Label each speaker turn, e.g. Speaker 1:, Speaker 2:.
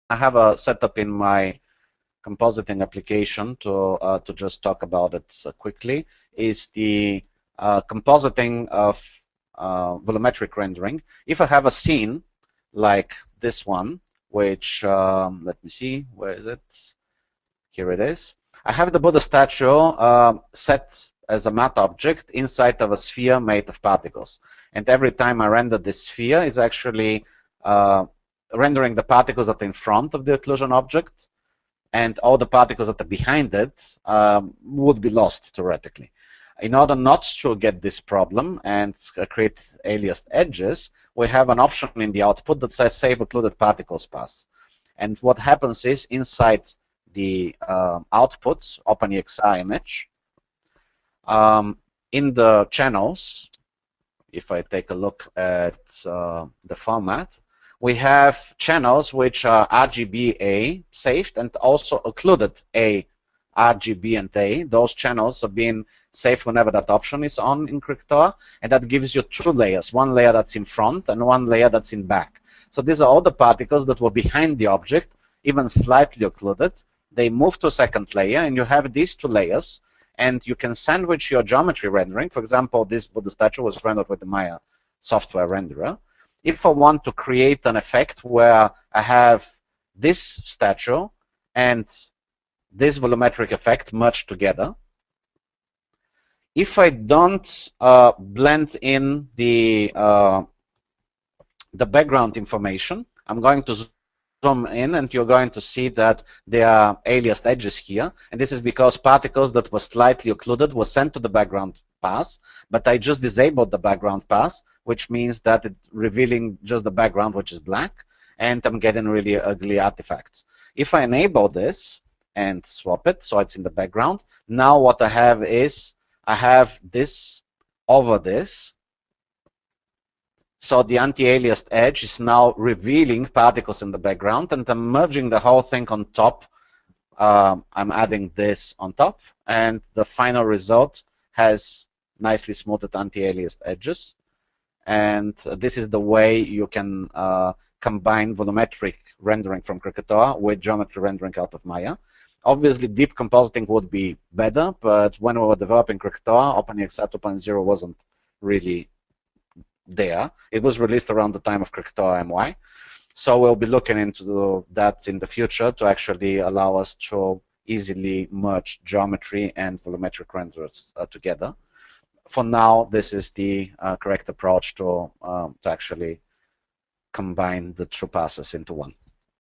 Speaker 1: I have a setup in my compositing application to just talk about it quickly. Is the compositing of volumetric rendering. If I have a scene like this one, which let me see, where is it? Here it is. I have the Buddha statue set as a matte object inside of a sphere made of particles. And every time I render this sphere, it's actually rendering the particles that are in front of the occlusion object, and all the particles that are behind it would be lost, theoretically. In order not to get this problem and create aliased edges, we have an option in the output that says save occluded particles path. And what happens is, inside the output OpenEXR image, in the channels, if I take a look at the format, we have channels which are RGB-A saved and also occluded A, RGB and A. Those channels are being saved whenever that option is on in Krakatoa, and that gives you two layers, one layer that's in front and one layer that's in back. So these are all the particles that were behind the object, even slightly occluded. They move to a second layer, and you have these two layers, and you can sandwich your geometry rendering. For example, this Buddha statue was rendered with the Maya software renderer. If I want to create an effect where I have this statue and this volumetric effect merged together, if I don't blend in the background information, I'm going to zoom in, and you're going to see that there are aliased edges here. And this is because particles that were slightly occluded were sent to the background path, but I just disabled the background path, which means that it's revealing just the background, which is black, and I'm getting really ugly artifacts. If I enable this and swap it so it's in the background, now what I have is I have this over this. So the anti-aliased edge is now revealing particles in the background, and I'm merging the whole thing on top. I'm adding this on top, and the final result has nicely smoothed anti-aliased edges. And this is the way you can combine volumetric rendering from Krakatoa with geometry rendering out of Maya. Obviously, deep compositing would be better, but when we were developing Krakatoa, OpenEXR 2.0 wasn't really there. It was released around the time of Krakatoa MY. So we'll be looking into that in the future to actually allow us to easily merge geometry and volumetric renders together. For now, this is the correct approach to actually combine the two passes into one.